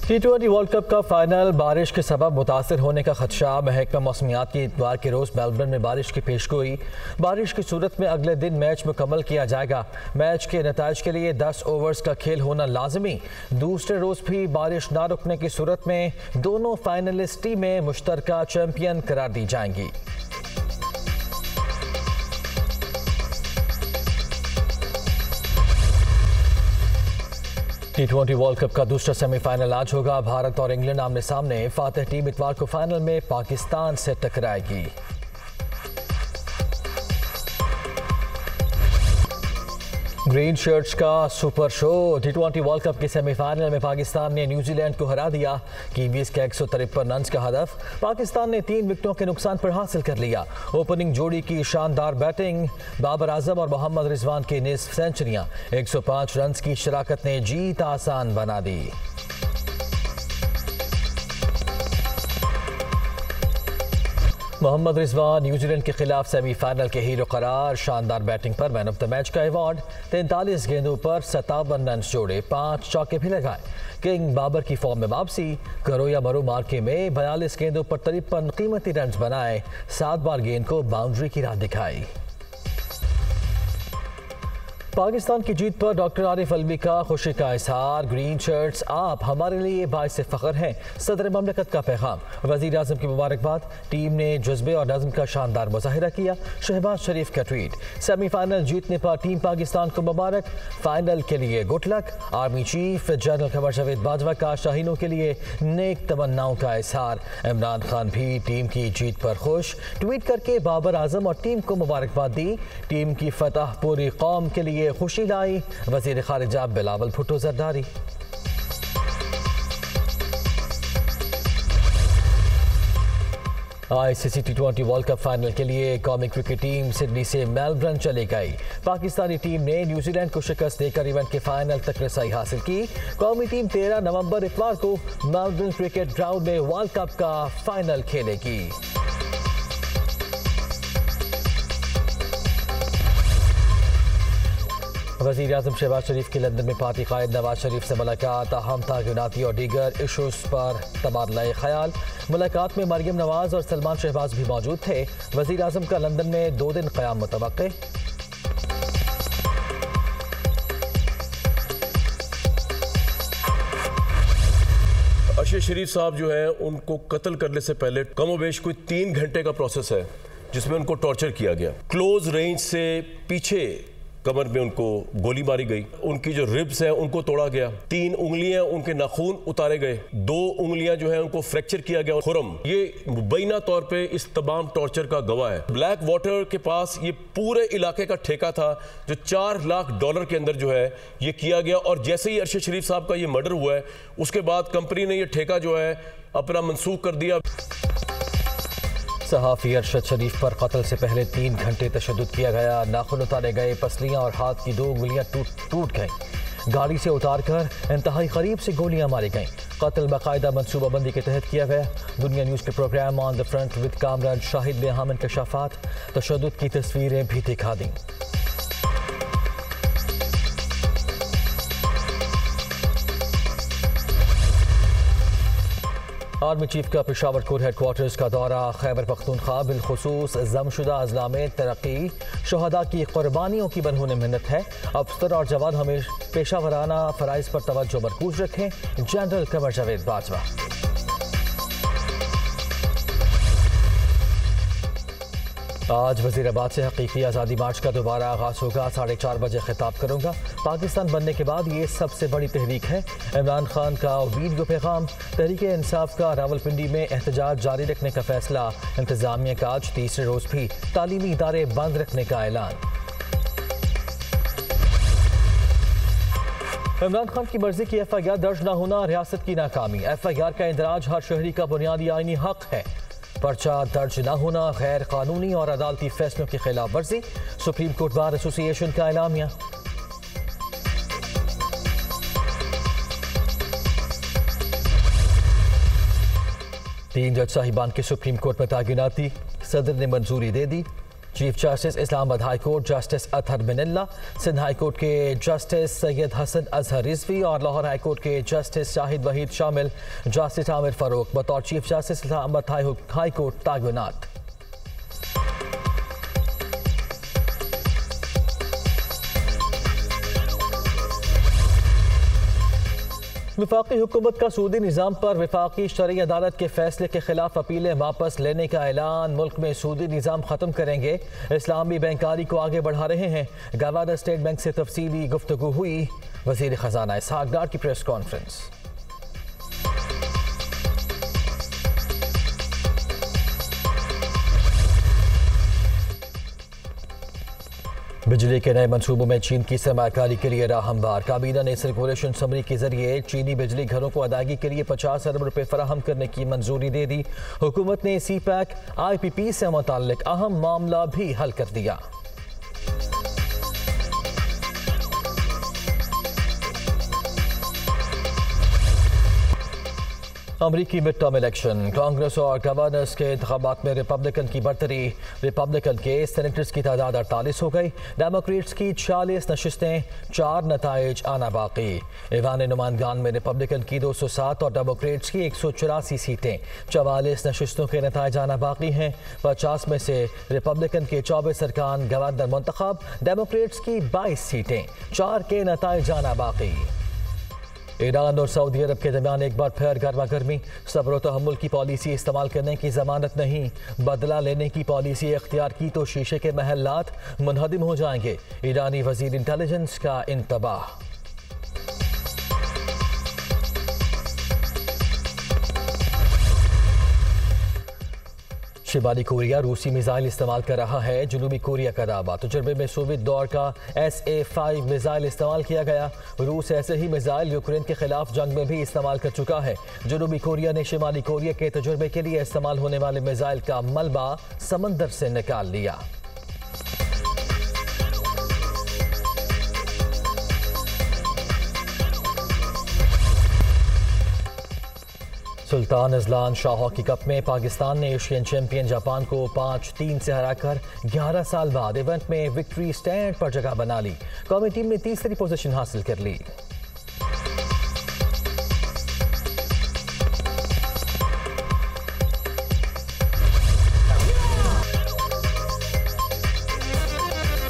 T20 world cup का final बारिश के सबब मुतासर होने का खदशा। महकमा मौसमियात की इतवार के रोज़ मेलबर्न में बारिश की पेशगोई। बारिश की सूरत में अगले दिन मैच मुकम्मल किया जाएगा। मैच के नताइज के लिए 10 ओवर्स का खेल होना लाजमी। दूसरे रोज़ भी बारिश ना रुकने की सूरत में दोनों फाइनलिस्ट टीमें मुश्तरका चैंपियन करार दी जाएंगी। T20 वर्ल्ड कप का दूसरा सेमीफाइनल आज होगा। भारत और इंग्लैंड आमने सामने। फातिह टीम इतवार को फाइनल में पाकिस्तान से टकराएगी। ग्रीन शर्ट्स का super show. T20 world cup के सेमीफाइनल में पाकिस्तान ने न्यूजीलैंड को हरा दिया। कीवीज के 153 रन का हदफ पाकिस्तान ने 3 विकेटों के नुकसान पर हासिल कर लिया। ओपनिंग जोड़ी की शानदार बैटिंग। बाबर आजम और मोहम्मद रिजवान की निस्फ सेंचुरियां। 105 रन की शराकत ने जीत आसान बना दी। मोहम्मद रिजवान न्यूजीलैंड के खिलाफ सेमीफाइनल के हीरो करार। शानदार बैटिंग पर मैन ऑफ द मैच का अवार्ड। 43 गेंदों पर 57 रन जोड़े, 5 चौके भी लगाए। किंग बाबर की फॉर्म में वापसी। करो या मरो मार्के में 42 गेंदों पर 53 कीमती रन बनाए। 7 बार गेंद को बाउंड्री की राह दिखाई। पाकिस्तान की जीत पर डॉक्टर आरिफ अलवी का खुशी का इजहार। ग्रीन शर्ट्स आप हमारे लिए बाइस फ़ख्र हैं, सदर ममलकत का पैगाम। वज़ीर आज़म की मुबारकबाद। टीम ने जज्बे और नज़्म का शानदार मुज़ाहिरा किया। शहबाज शरीफ का ट्वीट। सेमीफाइनल जीतने पर टीम पाकिस्तान को मुबारक। फाइनल के लिए good luck. Army chief general Qamar Javed Bajwa का शाहीनों के लिए नेक तमन्नाओं का इजहार। इमरान खान भी टीम की जीत पर खुश। ट्वीट करके बाबर आजम और टीम को मुबारकबाद दी। टीम की फतह पूरी कौम के लिए खुशी लाई। वजीर खारिजा Bilawal Bhutto Zardari. ICC T20 world cup final के लिए कौमी क्रिकेट टीम सिडनी से मेलबर्न चली गई। पाकिस्तानी टीम ने न्यूजीलैंड को शिकस्त देकर इवेंट के फाइनल तक रसाई हासिल की। कौमी टीम 13 नवंबर इतवार को मेलबर्न क्रिकेट ग्राउंड में वर्ल्ड कप का फाइनल खेलेगी। वज़ीर आज़म शहबाज शरीफ की लंदन में पार्टी कायद नवाज शरीफ से मुलाकात। अहम तायुनाती और दीगर इशूज़ पर तबादला ख्याल। मुलाकात में मरियम नवाज और सलमान शहबाज भी मौजूद थे। वज़ीर आज़म का लंदन में 2 दिन क़याम मुतवक्के। अर्शद शरीफ साहब जो है उनको कत्ल करने से पहले कमोबेश कोई 3 घंटे का प्रोसेस है जिसमें उनको टॉर्चर किया गया। क्लोज रेंज से पीछे कमर में उनको गोली मारी गई। उनकी जो रिब्स हैं उनको तोड़ा गया। 3 उंगलियां उनके नाखून उतारे गए। 2 उंगलियां जो है उनको फ्रैक्चर किया गया। खुरम ये मुबैना तौर पे इस तमाम टॉर्चर का गवाह है। ब्लैक वाटर के पास ये पूरे इलाके का ठेका था जो $4 लाख के अंदर जो है ये किया गया। और जैसे ही अरशद शरीफ साहब का ये मर्डर हुआ है उसके बाद कंपनी ने ये ठेका जो है अपना मनसूख कर दिया। सहाफ़ी अरशद शरीफ पर कत्ल से पहले 3 घंटे तशद्दुद किया गया। नाखून उतारे गए। पसलियाँ और हाथ की 2 उंगलियाँ टूट गईं। गाड़ी से उतारकर इंतहाई करीब से गोलियां मारी गईं। कत्ल बाकायदा मनसूबाबंदी के तहत किया गया। दुनिया न्यूज़ के programme on the front with Kamran Shahid ने अहम इंकशाफात तशद्दुद की तस्वीरें भी दिखा दी। आर्मी चीफ का पेशावर कोर हेडक्वार्टर्स का दौरा। खैबर पख्तूनख्वा बिलखुसूस जमशुदा अजला में तरक्की। शहदा की कुर्बानियों की बरहूने मिन्नत है। अफसर और जवान हमेशा पेशावराना फ़राइज़ पर तवज्जो मरकूज रखें। जनरल कमर जावेद बाजवा। आज वज़ीराबाद से हकीकी आज़ादी मार्च का दोबारा आगाज़ होगा। 4:30 बजे खिताब करूँगा। पाकिस्तान बनने के बाद ये सबसे बड़ी तहरीक है। इमरान खान का वीडियो पैगाम। तहरीक इंसाफ का रावलपिंडी में एहतजाज जारी रखने का फैसला। इंतज़ामिया का आज तीसरे रोज़ भी तालीमी इदारे बंद रखने का ऐलान। इमरान खान की मर्जी की FIR दर्ज न होना रियासत की नाकामी। FIR का इंदराज हर शहरी का बुनियादी आईनी हक है। पर्चा दर्ज न होना गैर कानूनी और अदालती फैसलों की खिलाफ वर्जी। सुप्रीम कोर्ट बार एसोसिएशन का एलामिया। तीन जज साहिबान के सुप्रीम कोर्ट में तागिनाती। सदर ने मंजूरी दे दी। Chief justice Islamabad high court justice Athar Minallah, Sindh high court के जस्टिस सैयद हसन अजहर रिजवी और लाहौर हाई कोर्ट के जस्टिस शाहिद वहीद शामिल। जस्टिस आमिर फारूक बतौर chief justice Islamabad high court तैनात। वफाकी हुकूमत का सूदी निज़ाम पर वफाकी शरई अदालत के फैसले के खिलाफ अपीलें वापस लेने का ऐलान। मुल्क में सूदी निज़ाम ख़त्म करेंगे। इस्लामी बैंकारी को आगे बढ़ा रहे हैं। गवर्नर स्टेट बैंक से तफसीली गुफ्तगू हुई। वज़ीर ख़जाना इसहाक डार की प्रेस कॉन्फ्रेंस। बिजली के नए मंसूबों में चीन की सरमाकारी के लिए राह हमवार। काबीना ने सर्कुलेशन समरी के जरिए चीनी बिजली घरों को अदायगी के लिए 50 अरब रुपए फराहम करने की मंजूरी दे दी। हुकूमत ने CPEC IPP से मुताल्लिक अहम मामला भी हल कर दिया। अमरीकी मिड टर्म इलेक्शन, कांग्रेस और गवर्नर्स के इंतखाबात में रिपब्लिकन की बढ़तरी। रिपब्लिकन के सेनेटर्स की तादाद 48 हो गई। डेमोक्रेट्स की 46 नशिस्तें, 4 नताइज आना बाकी। ईवान नुमाइंदगान में रिपब्लिकन की 207 और डेमोक्रेट्स की 184 सीटें। 44 नशिस्तों के नताइज आना बाकी हैं। 50 में से रिपब्लिकन के 24 अरकान गवर्नर मुंतखब, डेमोक्रेट्स की 22 सीटें, 4 के नताइज आना बाकी। ईरान और सऊदी अरब के दरमियान एक बार फिर गर्मा गर्मी। सब्र तहम्मुल की पॉलिसी इस्तेमाल करने की जमानत नहीं। बदला लेने की पॉलिसी इख्तियार की तो शीशे के महल्लात मुनहदिम हो जाएंगे। ईरानी वजीर इंटेलिजेंस का इंतबाह। शिमाली कोरिया रूसी मिसाइल इस्तेमाल कर रहा है। जनूबी कोरिया का दावा। तजुर्बे में सोवियत दौर का SA-5 मिसाइल इस्तेमाल किया गया। रूस ऐसे ही मिसाइल यूक्रेन के खिलाफ जंग में भी इस्तेमाल कर चुका है। जनूबी कोरिया ने शिमाली कोरिया के तजुर्बे के लिए इस्तेमाल होने वाले मिसाइल का मलबा समंदर से निकाल लिया। Sultan Azlan Shah hockey cup में पाकिस्तान ने एशियन चैंपियन जापान को 5-3 से हराकर 11 साल बाद इवेंट में विक्ट्री स्टैंड पर जगह बना ली। कौमी टीम ने तीसरी पोजीशन हासिल कर ली।